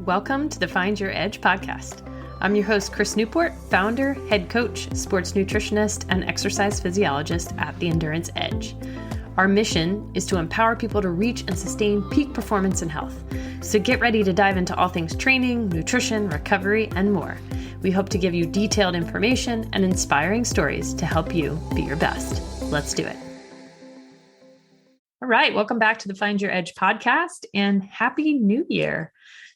Welcome to the Find Your Edge podcast. I'm your host, Chris Newport, founder, head coach, sports nutritionist, and exercise physiologist at The Endurance Edge. Our mission is to empower people to reach and sustain peak performance and health. So get ready to dive into all things training, nutrition, recovery, and more. We hope to give you detailed information and inspiring stories to help you be your best. Let's do it. All right, welcome back to the Find Your Edge podcast and Happy New Year.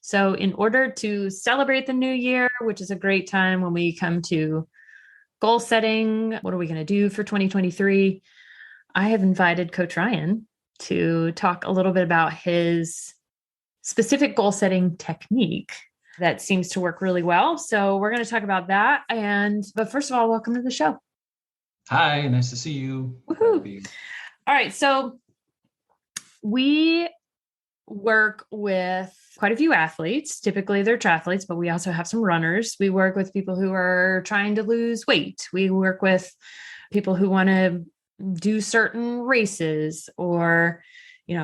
So in order to celebrate the new year, which is a great time when we come to goal setting, what are we going to do for 2023? I have invited Coach Ryan to talk a little bit about his specific goal setting technique that seems to work really well. So we're going to talk about that. But first of all, welcome to the show. Hi, nice to see you. Woohoo. All right. So we work with quite a few athletes. Typically they're triathletes, but we also have some runners. We work with people who are trying to lose weight. We work with people who want to do certain races or,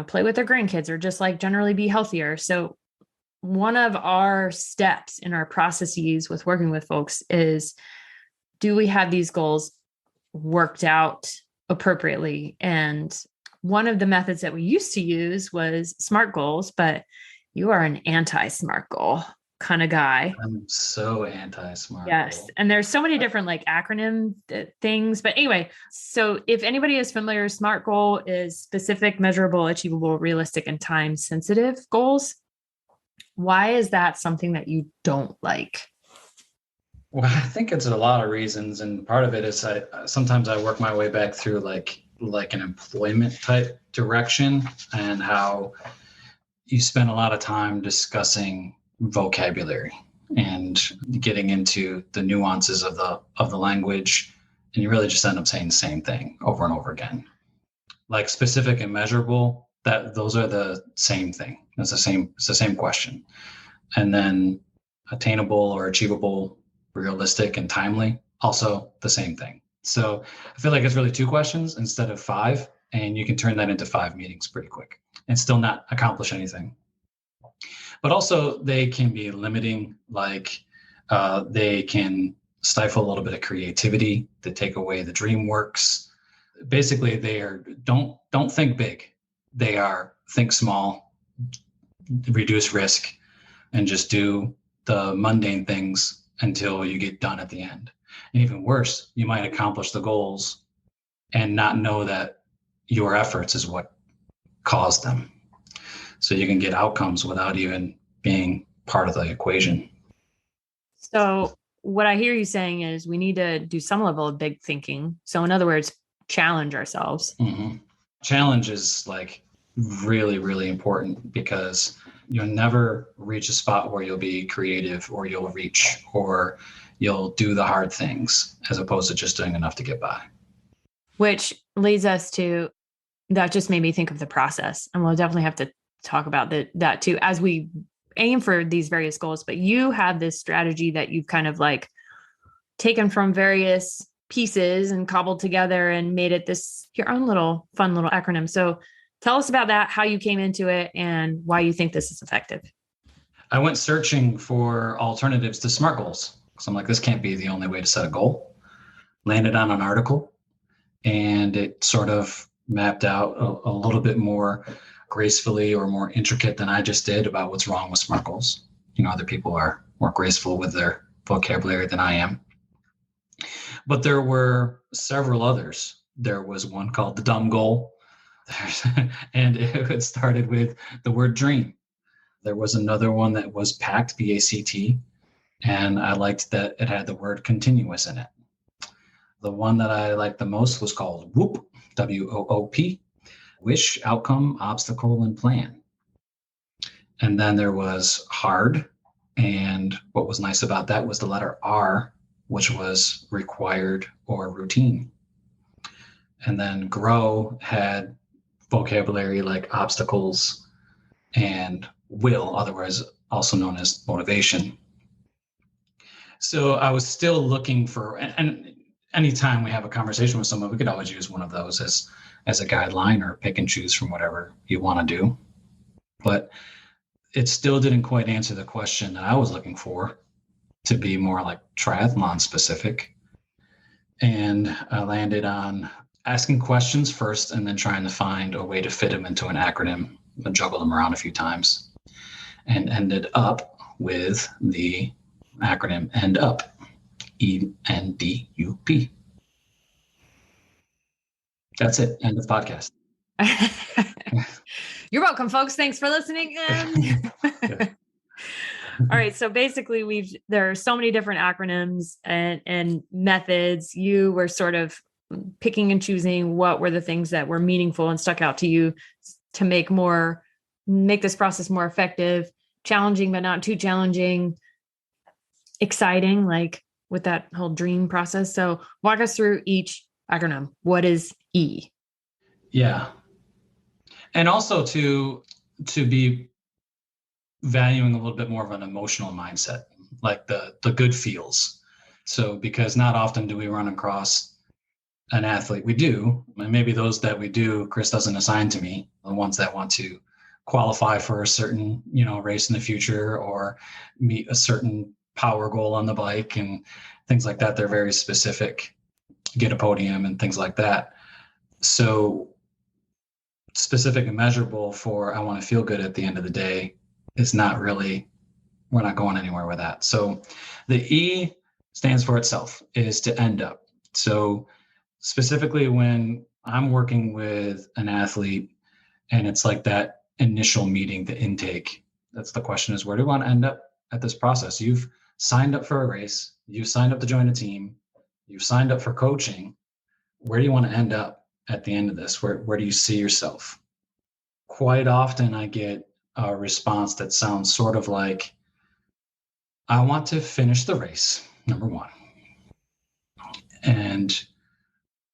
play with their grandkids or just like generally be healthier. So one of our steps in our processes with working with folks is, do we have these goals worked out appropriately? And one of the methods that we used to use was SMART goals, but you are an anti-SMART goal kind of guy. I'm so anti-SMART. Yes. goal. And there's so many different acronym things, but anyway, so if anybody is familiar, SMART goal is specific, measurable, achievable, realistic, and time sensitive goals. Why is that something that you don't like? Well, I think it's a lot of reasons. And part of it is sometimes I work my way back through like an employment type direction and how you spend a lot of time discussing vocabulary and getting into the nuances of the language. And you really just end up saying the same thing over and over again. Like specific and measurable, those are the same thing. It's the same question. And then attainable or achievable, realistic and timely, also the same thing. So I feel like it's really 2 questions instead of 5, and you can turn that into 5 meetings pretty quick and still not accomplish anything. But also they can be limiting, they can stifle a little bit of creativity, to take away the dream works. Basically, they are don't think big. They are think small, reduce risk, and just do the mundane things until you get done at the end. And even worse, you might accomplish the goals and not know that your efforts is what caused them. So you can get outcomes without even being part of the equation. So what I hear you saying is we need to do some level of big thinking. So in other words, challenge ourselves. Mm-hmm. Challenge is really, really important because you'll never reach a spot where you'll be creative or you'll you'll do the hard things as opposed to just doing enough to get by. Which leads us to, that just made me think of the process. And we'll definitely have to talk about that too, as we aim for these various goals. But you have this strategy that you've kind of taken from various pieces and cobbled together and made it your own fun little acronym. So tell us about that, how you came into it and why you think this is effective. I went searching for alternatives to SMART goals. So I'm like, this can't be the only way to set a goal. Landed on an article and it sort of mapped out a little bit more gracefully or more intricate than I just did about what's wrong with SMART goals. Other people are more graceful with their vocabulary than I am. But there were several others. There was one called the dumb goal. And it started with the word dream. There was another one that was PACT, PACT. And I liked that it had the word continuous in it. The one that I liked the most was called WOOP, WOOP, wish, outcome, obstacle, and plan. And then there was hard. And what was nice about that was the letter R, which was required or routine. And then grow had vocabulary like obstacles and will, otherwise also known as motivation. So I was still looking for, and anytime we have a conversation with someone, we could always use one of those as a guideline or pick and choose from whatever you want to do. But it still didn't quite answer the question that I was looking for, to be more like triathlon specific. And I landed on asking questions first and then trying to find a way to fit them into an acronym. I juggled them around a few times and ended up with the acronym END UP, ENDUP. That's it. End of podcast. You're welcome, folks. Thanks for listening. All right. So basically there are so many different acronyms and methods. You were sort of picking and choosing what were the things that were meaningful and stuck out to you to make this process more effective, challenging, but not too challenging, exciting, like with that whole dream process. So walk us through each acronym. What is E? Yeah. And also to be valuing a little bit more of an emotional mindset, like the good feels. So because not often do we run across an athlete. We do, and maybe those that we do, Chris doesn't assign to me, the ones that want to qualify for a certain, race in the future or meet a certain power goal on the bike and things like that. They're very specific, get a podium and things like that. So specific and measurable for, I want to feel good at the end of the day, is not really, we're not going anywhere with that. So the E stands for itself, is to end up. So specifically when I'm working with an athlete and it's like that initial meeting, the intake, that's the question is, where do you want to end up at this process? You've signed up for a race, you've signed up to join a team, you've signed up for coaching. Where do you want to end up at the end of this? Where do you see yourself? Quite often I get a response that sounds sort of like, I want to finish the race, number one.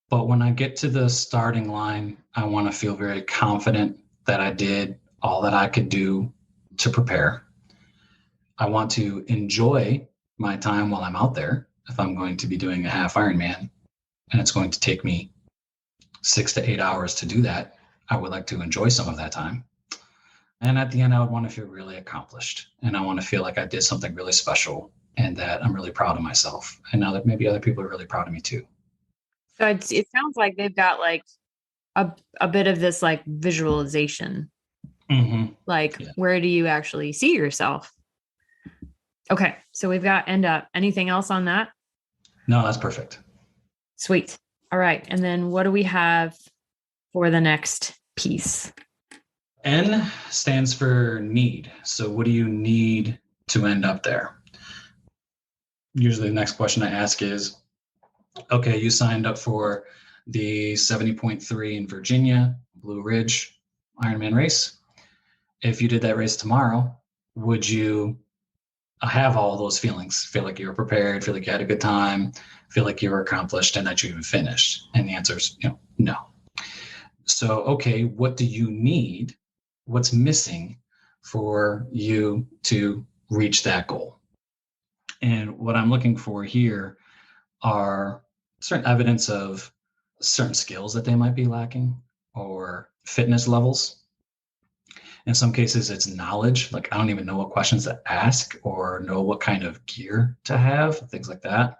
But when I get to the starting line, I want to feel very confident that I did all that I could do to prepare. I want to enjoy my time while I'm out there. If I'm going to be doing a half Ironman and it's going to take me 6 to 8 hours to do that, I would like to enjoy some of that time. And at the end, I would want to feel really accomplished. And I want to feel like I did something really special and that I'm really proud of myself. And now that maybe other people are really proud of me too. So it sounds like they've got like a bit of this like visualization. Mm-hmm. Like, where do you actually see yourself? Okay. So we've got end up. Anything else on that? No, that's perfect. Sweet. All right. And then what do we have for the next piece? N stands for need. So what do you need to end up there? Usually the next question I ask is, okay, you signed up for the 70.3 in Virginia, Blue Ridge Ironman race. If you did that race tomorrow, would you have all those feelings? Feel like you were prepared, feel like you had a good time, feel like you were accomplished and that you even finished? And the answer is, no. So, okay, what do you need? What's missing for you to reach that goal? And what I'm looking for here are certain evidence of certain skills that they might be lacking or fitness levels. In some cases, it's knowledge. Like, I don't even know what questions to ask or know what kind of gear to have, things like that.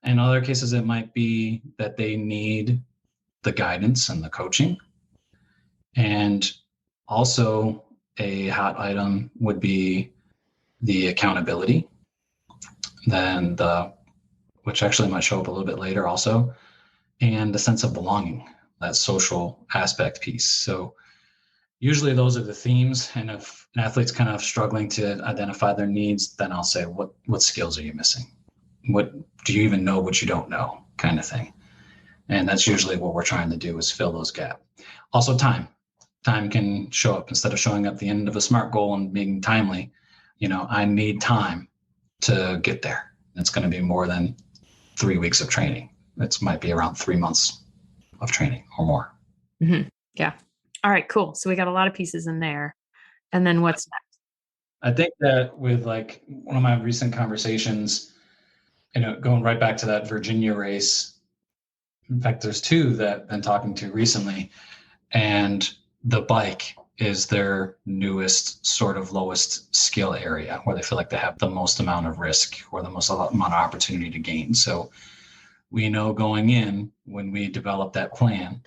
In other cases, it might be that they need the guidance and the coaching. And also a hot item would be the accountability, then which actually might show up a little bit later also, and the sense of belonging, that social aspect piece. So usually those are the themes. And if an athlete's kind of struggling to identify their needs, then I'll say, what skills are you missing? What do you even know what you don't know, kind of thing. And that's usually what we're trying to do, is fill those gaps. Also time can show up. Instead of showing up at the end of a SMART goal and being timely, I need time to get there. It's going to be more than 3 weeks of training. It might be around 3 months of training or more. Mm-hmm. Yeah. All right, cool. So we got a lot of pieces in there. And then what's next? I think that with like one of my recent conversations, going right back to that Virginia race. In fact, there's two that I've been talking to recently, and the bike is their newest sort of lowest skill area where they feel like they have the most amount of risk or the most amount of opportunity to gain. So we know going in when we develop that plan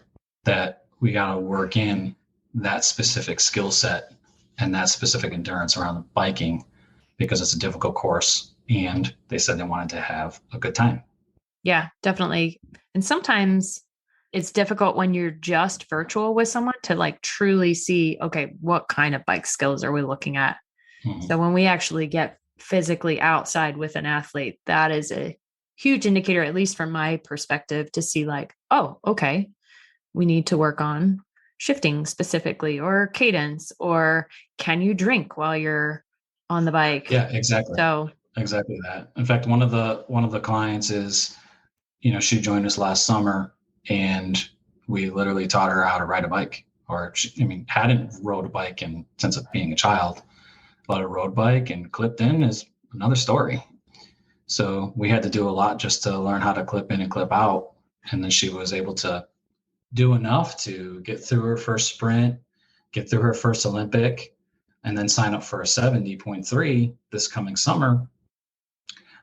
that we got to work in that specific skill set and that specific endurance around biking because it's a difficult course. And they said they wanted to have a good time. Yeah, definitely. And sometimes it's difficult when you're just virtual with someone to like truly see, okay, what kind of bike skills are we looking at? Mm-hmm. So when we actually get physically outside with an athlete, that is a huge indicator, at least from my perspective, to see like, oh, okay, we need to work on shifting specifically or cadence, or can you drink while you're on the bike? Yeah, exactly. So exactly that. In fact, one of the clients is, she joined us last summer and we literally taught her how to ride a bike, or hadn't rode a bike since being a child, but a road bike and clipped in is another story. So we had to do a lot just to learn how to clip in and clip out. And then she was able to do enough to get through her first sprint, get through her first Olympic, and then sign up for a 70.3 this coming summer.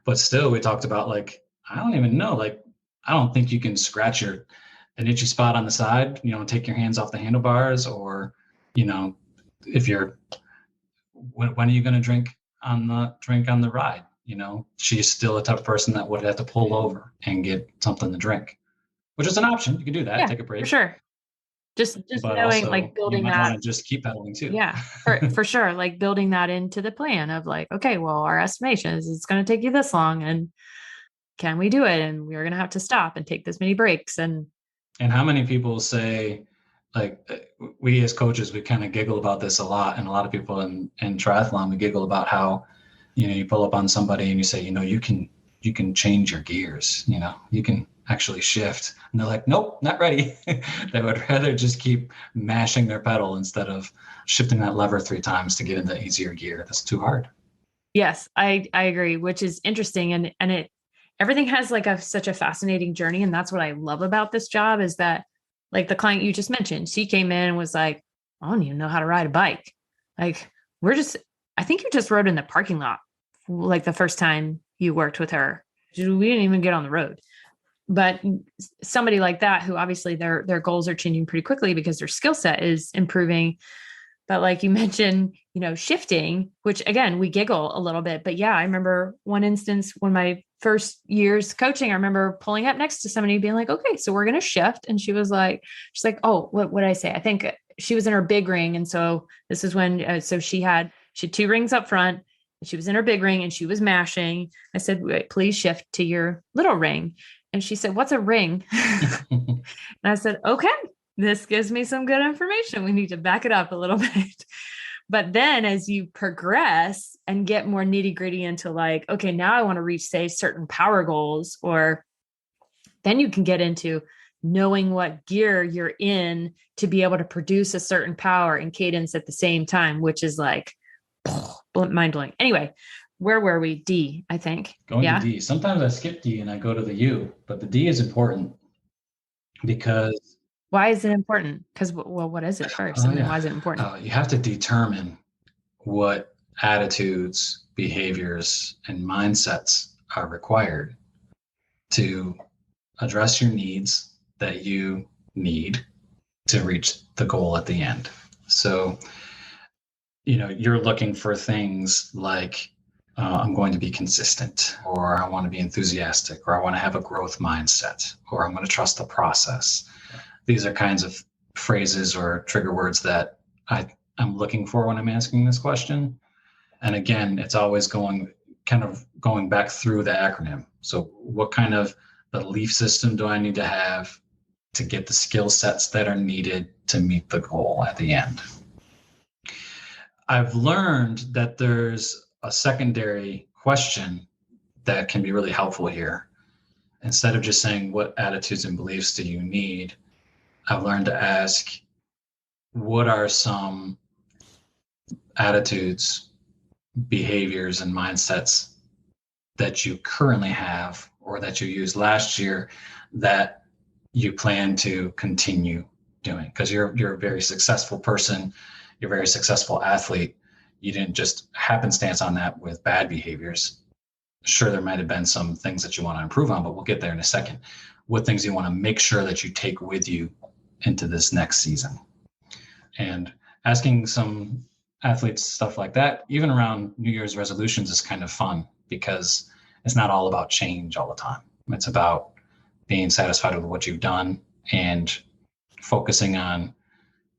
But still, we talked about like, I don't even know, like, I don't think you can scratch an itchy spot on the side, take your hands off the handlebars, or, if you're, when are you going to drink on the ride? She's still a tough person that would have to pull over and get something to drink, which is an option. You can do that. Yeah, take a break. For sure. Just but knowing, also, like, building that. Want to just keep pedaling too. Yeah, for sure. Like building that into the plan of like, okay, well, our estimation is it's going to take you this long, and can we do it? And we're going to have to stop and take this many breaks. And how many people say, like, we as coaches, we kind of giggle about this a lot, and a lot of people in triathlon, we giggle about how, you pull up on somebody and you say, you can change your gears, you can actually shift, and they're like, nope, not ready. They would rather just keep mashing their pedal instead of shifting that lever 3 times to get into easier gear. That's too hard. Yes, I agree, which is interesting, and it everything has like such a fascinating journey, and that's what I love about this job is that, like, the client you just mentioned, she came in and was like, I don't even know how to ride a bike. Like, I think you just rode in the parking lot like the first time you worked with her. We didn't even get on the road. But somebody like that, who obviously their goals are changing pretty quickly because their skill set is improving. But like you mentioned, shifting, which again, we giggle a little bit, but yeah, I remember one instance when my first years coaching, I remember pulling up next to somebody being like, okay, so we're going to shift. And she's like, oh, what did I say? I think she was in her big ring. And so this is when, so she had 2 rings up front, and she was in her big ring and she was mashing. I said, wait, please shift to your little ring. And she said, what's a ring? And I said, okay, this gives me some good information. We need to back it up a little bit. But then as you progress and get more nitty gritty into like, okay, now I want to reach, say, certain power goals, or then you can get into knowing what gear you're in to be able to produce a certain power and cadence at the same time, which is like mind blowing. Anyway, where were we? D, I think. Going to D. Sometimes I skip D and I go to the U, but the D is important because. Why is it important? Because, well, what is it first? And then why is it important? You have to determine what attitudes, behaviors, and mindsets are required to address your needs that you need to reach the goal at the end. So, you're looking for things like, I'm going to be consistent, or I want to be enthusiastic, or I want to have a growth mindset, or I'm going to trust the process. These are kinds of phrases or trigger words that I'm looking for when I'm asking this question. And again, it's always going back through the acronym. So what kind of belief system do I need to have to get the skill sets that are needed to meet the goal at the end? I've learned that there's a secondary question that can be really helpful here. Instead of just saying, what attitudes and beliefs do you need? I've learned to ask, what are some attitudes, behaviors, and mindsets that you currently have or that you used last year that you plan to continue doing? Because you're a very successful person. you're a very successful athlete, you didn't just happenstance on that with bad behaviors. Sure, there might have been some things that you want to improve on, but we'll get there in a second. What things you want to make sure that you take with you into this next season? And asking some athletes stuff like that, even around New Year's resolutions, is kind of fun because it's not all about change all the time. It's about being satisfied with what you've done and focusing on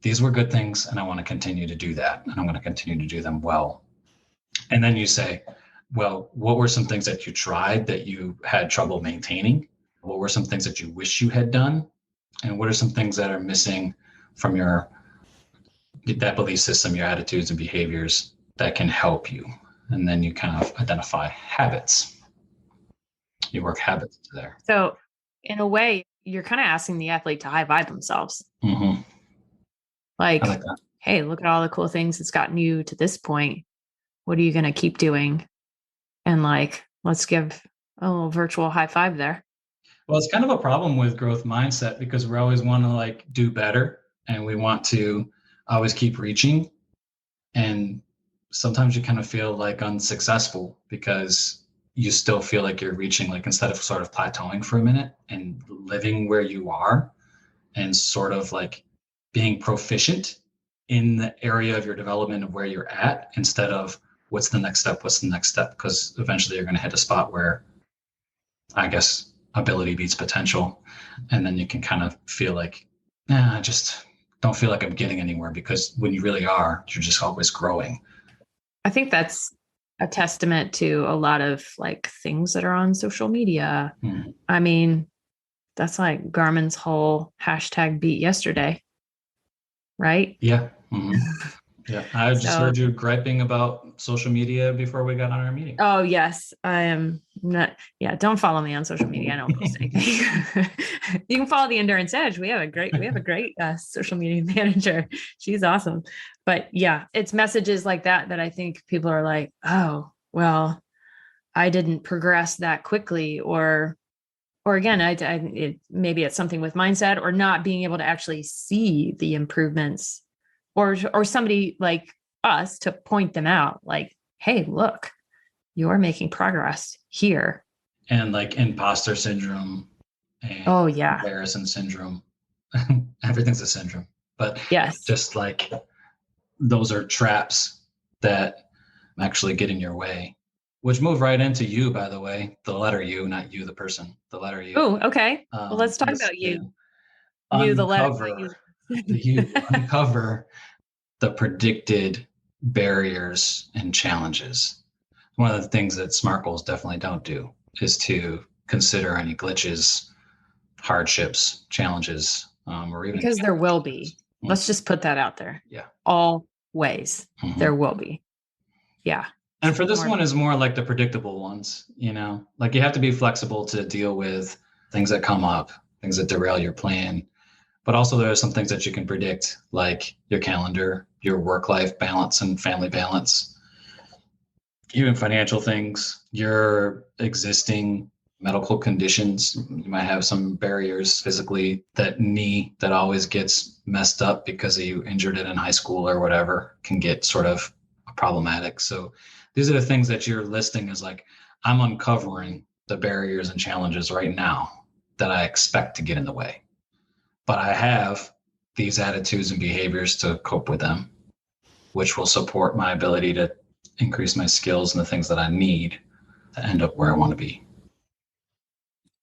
these were good things and I want to continue to do that. And I'm going to continue to do them well. And then you say, well, what were some things that you tried that you had trouble maintaining? What were some things that you wish you had done? And what are some things that are missing from that belief system, your attitudes and behaviors that can help you? And then you kind of identify habits. You work habits there. So in a way, you're kind of asking the athlete to high five themselves. Mm-hmm. Like that. Hey, look at all the cool things that's gotten you to this point. What are you going to keep doing? And let's give a little virtual high five there. Well, it's kind of a problem with growth mindset because we always want to do better and we want to always keep reaching. And sometimes you kind of feel unsuccessful because you still feel like you're reaching, instead of sort of plateauing for a minute and living where you are and sort of being proficient in the area of your development of where you're at, instead of what's the next step, because eventually you're going to hit a spot where I guess ability beats potential. And then you can kind of feel I just don't feel like I'm getting anywhere, because when you really are, you're just always growing. I think that's a testament to a lot of things that are on social media. Mm-hmm. I mean, that's Garmin's whole hashtag beat yesterday, right? Yeah. Mm-hmm. Yeah. I just heard you griping about social media before we got on our meeting. Oh, yes. I am not. Yeah. Don't follow me on social media. I don't post anything. You can follow the Endurance Edge. We have a great social media manager. She's awesome. But yeah, it's messages like that I think people are oh, well, I didn't progress that quickly, or again, maybe it's something with mindset or not being able to actually see the improvements, or somebody like us to point them out, hey, look, you're making progress here. And imposter syndrome and comparison syndrome. Everything's a syndrome. But yes, just those are traps that actually get in your way, which move right into you, by the way, the letter U, not you, the person, the letter U. Oh, okay. Well, let's talk about you. You, the letter. You uncover the predicted barriers and challenges. One of the things that SMART goals definitely don't do is to consider any glitches, hardships, challenges, or even because there will be. Let's just put that out there. Yeah. Always there will be. Yeah. And for this one is more like the predictable ones, you have to be flexible to deal with things that come up, things that derail your plan. But also there are some things that you can predict, like your calendar, your work-life balance and family balance, even financial things, your existing medical conditions. You might have some barriers physically. That knee that always gets messed up because you injured it in high school or whatever can get sort of problematic. So these are the things that you're listing as I'm uncovering the barriers and challenges right now that I expect to get in the way. But I have these attitudes and behaviors to cope with them, which will support my ability to increase my skills and the things that I need to end up where I want to be.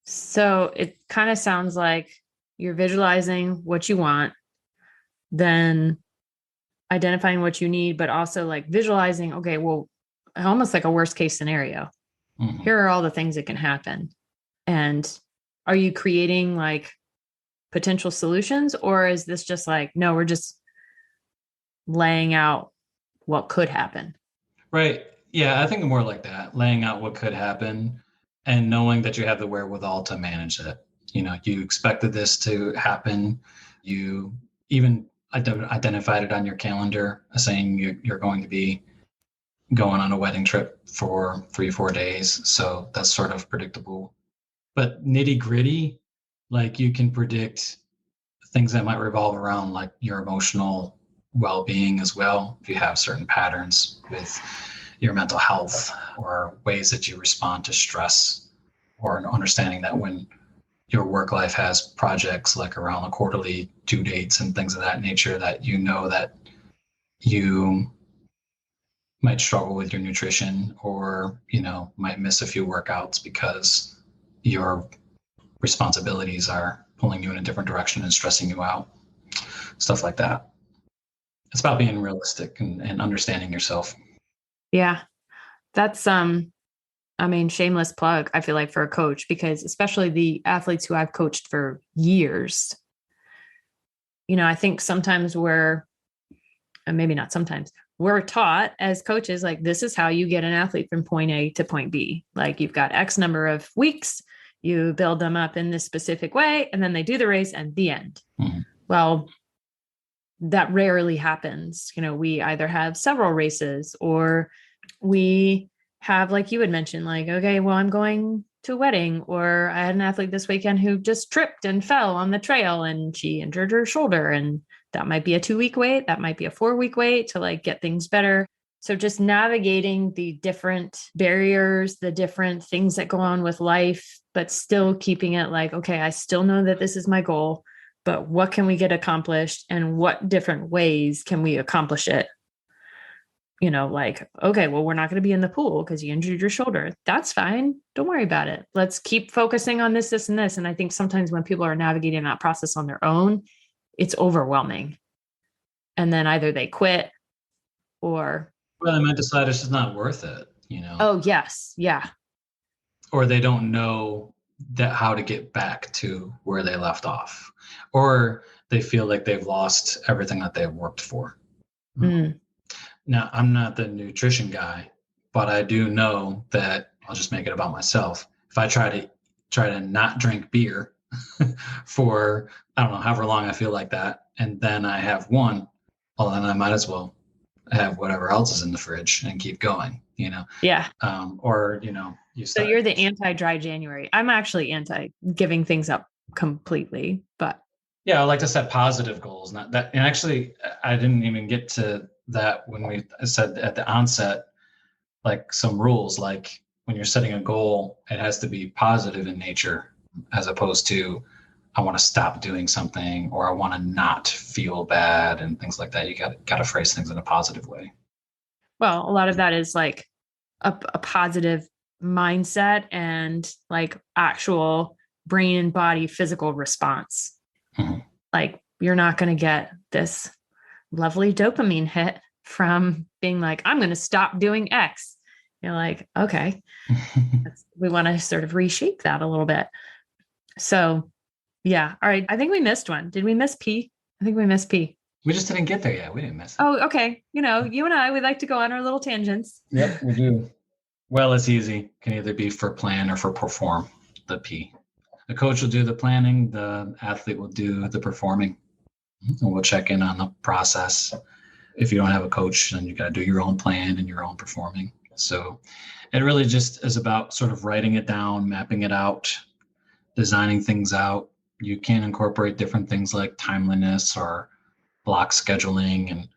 So it kind of sounds like you're visualizing what you want, then identifying what you need, but also visualizing, okay, well, almost like a worst case scenario. Mm-hmm. Here are all the things that can happen. And are you creating potential solutions, or is this just no, we're just laying out what could happen? Right. Yeah, I think more like that, laying out what could happen and knowing that you have the wherewithal to manage it. You expected this to happen. You even identified it on your calendar, saying you're going to be going on a wedding trip for 3-4 days. So that's sort of predictable. But nitty gritty, you can predict things that might revolve around your emotional well-being as well. If you have certain patterns with your mental health or ways that you respond to stress, or understanding that when your work life has projects like around the quarterly due dates and things of that nature, that you know that you might struggle with your nutrition, or might miss a few workouts because your responsibilities are pulling you in a different direction and stressing you out, stuff like that. It's about being realistic and understanding yourself. Yeah. That's shameless plug, I feel like, for a coach, because especially the athletes who I've coached for years, I think sometimes maybe not sometimes, we're taught as coaches, like, this is how you get an athlete from point A to point B. Like, you've got X number of weeks, you build them up in this specific way, and then they do the race and the end. Mm-hmm. Well, that rarely happens. We either have several races, or we have, like you had mentioned, like, okay, well, I'm going to a wedding, or I had an athlete this weekend who just tripped and fell on the trail and she injured her shoulder. And that might be a 2-week wait. That might be a 4-week wait to like get things better. So just navigating the different barriers, the different things that go on with life, but still keeping it like, okay, I still know that this is my goal, but what can we get accomplished and what different ways can we accomplish it? Like, okay, well, we're not going to be in the pool because you injured your shoulder. That's fine. Don't worry about it. Let's keep focusing on this, this, and this. And I think sometimes when people are navigating that process on their own, it's overwhelming. And then either they quit or... Well, they might decide it's just not worth it, Oh, yes. Yeah. Or they don't know how to get back to where they left off. Or they feel like they've lost everything that they've worked for. Mm. Now, I'm not the nutrition guy, but I do know that I'll just make it about myself. If I try to not drink beer for, I don't know, however long I feel like that, and then I have one, well, then I might as well have whatever else is in the fridge and keep going, Yeah. So you're the anti-dry January. I'm actually anti giving things up completely, but. Yeah, I like to set positive goals, not that. And actually, I didn't even get to that when we said at the onset, like some rules, like when you're setting a goal, it has to be positive in nature, as opposed to, I want to stop doing something, or I want to not feel bad and things like that. You got to phrase things in a positive way. Well, a lot of that is like a positive mindset and like actual brain and body physical response. Mm-hmm. Like, you're not going to get this lovely dopamine hit from being like, I'm going to stop doing X. You're like, okay, we want to sort of reshape that a little bit. So yeah. All right. I think we missed one. Did we miss P? I think we missed P. We just didn't get there yet. We didn't miss it. Oh, okay. You and I, we like to go on our little tangents. Yep, we do. Well, it's easy. Can either be for plan or for perform, the P. The coach will do the planning. The athlete will do the performing. And we'll check in on the process. If you don't have a coach, then you got to do your own plan and your own performing. So it really just is about sort of writing it down, mapping it out, designing things out. You can incorporate different things like timeliness or block scheduling and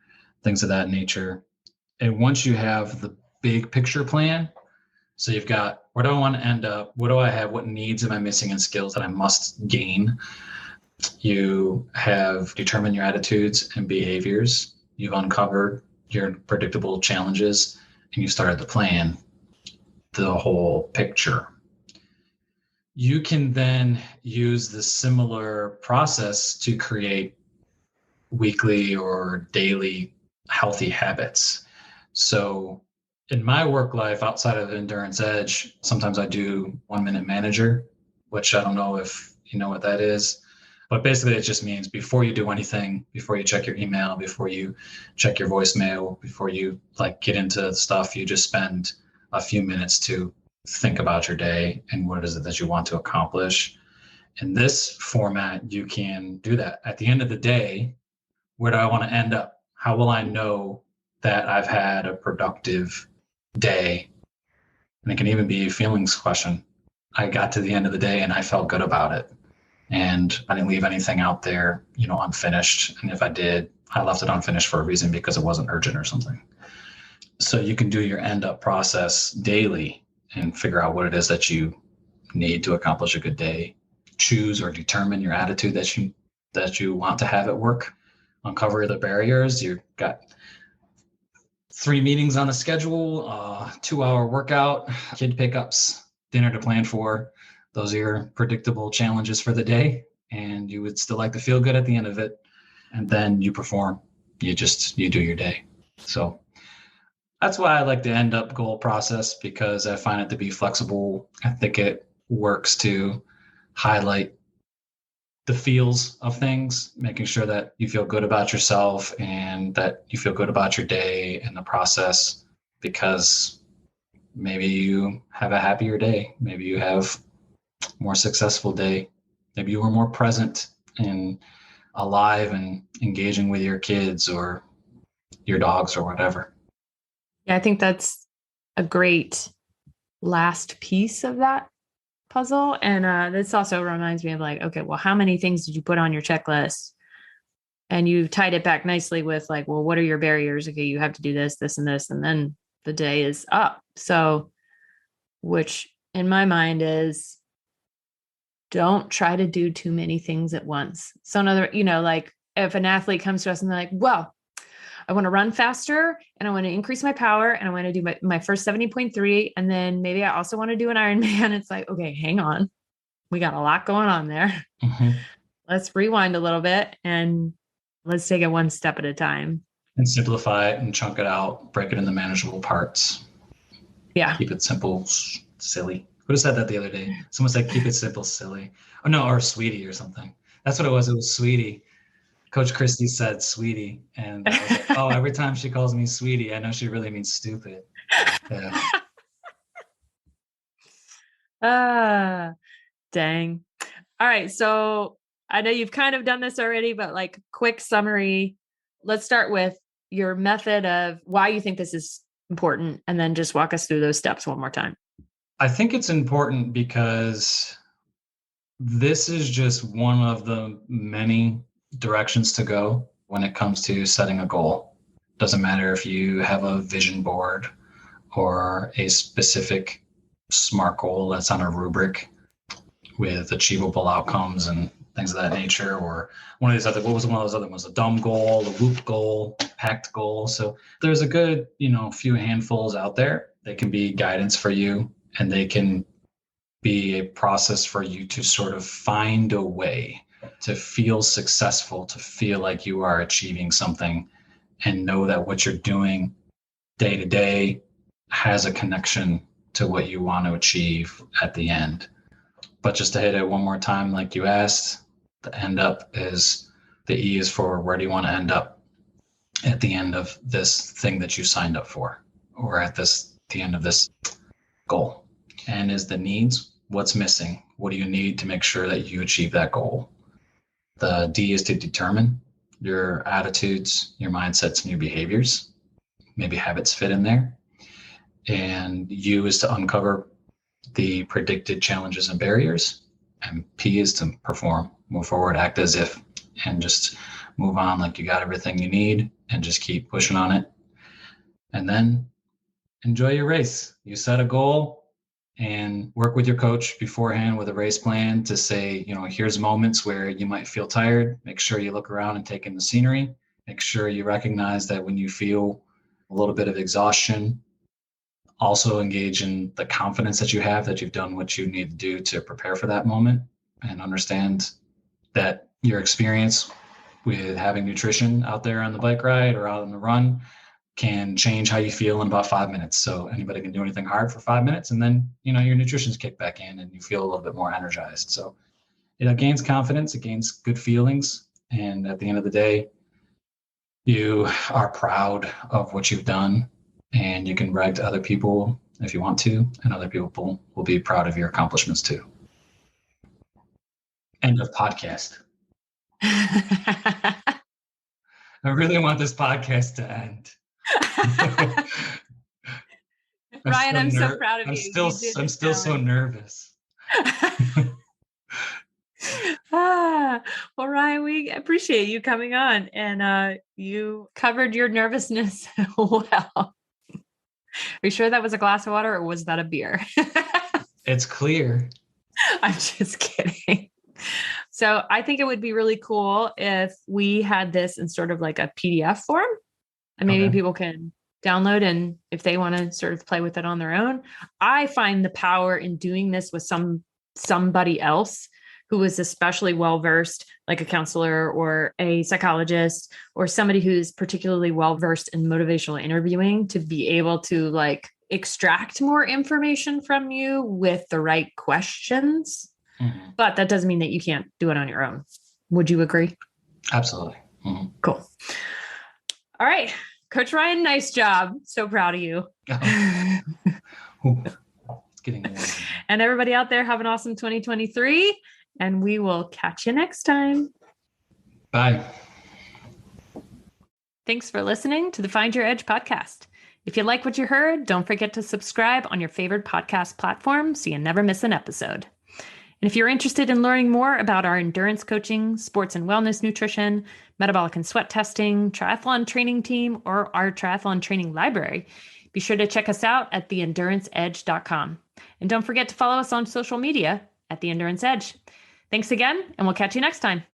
things of that nature. And once you have the big picture plan, so you've got, where do I want to end up? What do I have? What needs am I missing and skills that I must gain? You have determined your attitudes and behaviors. You've uncovered your predictable challenges, and you started to plan the whole picture. You can then use the similar process to create weekly or daily healthy habits. So in my work life outside of Endurance Edge, sometimes I do 1 Minute Manager, which I don't know if you know what that is. But basically, it just means before you do anything, before you check your email, before you check your voicemail, before you get into stuff, you just spend a few minutes to think about your day and what is it that you want to accomplish. In this format, you can do that. At the end of the day, where do I want to end up? How will I know that I've had a productive day? And it can even be a feelings question. I got to the end of the day and I felt good about it. And I didn't leave anything out there, unfinished. And if I did, I left it unfinished for a reason, because it wasn't urgent or something. So you can do your end up process daily and figure out what it is that you need to accomplish a good day. Choose or determine your attitude that you want to have at work. Uncover the barriers. You've got 3 meetings on the schedule, 2-hour workout, kid pickups, dinner to plan for. Those are your predictable challenges for the day. And you would still like to feel good at the end of it. And then you perform. You do your day. So that's why I like the end up goal process, because I find it to be flexible. I think it works to highlight the feels of things, making sure that you feel good about yourself and that you feel good about your day and the process, because maybe you have a happier day. Maybe you have a more successful day. Maybe you were more present and alive and engaging with your kids or your dogs or whatever. Yeah, I think that's a great last piece of that puzzle. And this also reminds me of like, okay, well, how many things did you put on your checklist? And you've tied it back nicely with like, well, what are your barriers? Okay, you have to do this, this, and this, and then the day is up. So, which in my mind is, don't try to do too many things at once. So another, like if an athlete comes to us and they're like, well, I want to run faster and I want to increase my power and I want to do my first 70.3. And then maybe I also want to do an Ironman. It's like, okay, hang on. We got a lot going on there. Mm-hmm. Let's rewind a little bit and let's take it one step at a time. And simplify it and chunk it out, break it into manageable parts. Yeah. Keep it simple, silly. Who said that the other day? Someone said, keep it simple, silly. Oh no, or sweetie or something. That's what it was. It was sweetie. Coach Christie said sweetie. And I was like, oh, every time she calls me sweetie, I know she really means stupid. Yeah. Dang. All right. So I know you've kind of done this already, but like quick summary. Let's start with your method of why you think this is important, and then just walk us through those steps one more time. I think it's important because this is just one of the many directions to go when it comes to setting a goal. Doesn't matter if you have a vision board or a specific SMART goal that's on a rubric with achievable outcomes and things of that nature, or one of these other, what was one of those other ones? A dumb goal, a loop goal, packed goal. So there's a good, few handfuls out there. They can be guidance for you, and they can be a process for you to sort of find a way to feel successful, to feel like you are achieving something, and know that what you're doing day to day has a connection to what you want to achieve at the end. But just to hit it one more time, like you asked, the end up is, the E is for where do you want to end up at the end of this thing that you signed up for, or at the end of this goal. And is the needs, what's missing? What do you need to make sure that you achieve that goal? The D is to determine your attitudes, your mindsets, and your behaviors. Maybe habits fit in there. And U is to uncover the predicted challenges and barriers. And P is to perform, move forward, act as if, and just move on like you got everything you need and just keep pushing on it. And then enjoy your race. You set a goal and work with your coach beforehand with a race plan to say, here's moments where you might feel tired. Make sure you look around and take in the scenery. Make sure you recognize that when you feel a little bit of exhaustion, also engage in the confidence that you have that you've done what you need to do to prepare for that moment, and understand that your experience with having nutrition out there on the bike ride or out on the run can change how you feel in about 5 minutes. So anybody can do anything hard for 5 minutes, and then, your nutrition's kicked back in and you feel a little bit more energized. So it gains confidence, it gains good feelings. And at the end of the day, you are proud of what you've done, and you can brag to other people if you want to, and other people will be proud of your accomplishments too. End of podcast. I really want this podcast to end. Ryan, I'm so proud of you. I'm still so nervous. Well, Ryan, we appreciate you coming on, and you covered your nervousness well. Are you sure that was a glass of water or was that a beer? It's clear. I'm just kidding. So I think it would be really cool if we had this in sort of like a PDF form, and maybe people can download, and if they want to sort of play with it on their own. I find the power in doing this with somebody else who is especially well-versed, like a counselor or a psychologist or somebody who's particularly well-versed in motivational interviewing, to be able to like extract more information from you with the right questions. Mm-hmm. But that doesn't mean that you can't do it on your own. Would you agree? Absolutely. Mm-hmm. Cool. All right. Coach Ryan, nice job. So proud of you. It's getting warm. And everybody out there, have an awesome 2023. And we will catch you next time. Bye. Thanks for listening to the Find Your Edge podcast. If you like what you heard, don't forget to subscribe on your favorite podcast platform so you never miss an episode. And if you're interested in learning more about our endurance coaching, sports and wellness nutrition, metabolic and sweat testing, triathlon training team, or our triathlon training library, be sure to check us out at theenduranceedge.com. And don't forget to follow us on social media at The Endurance Edge. Thanks again, and we'll catch you next time.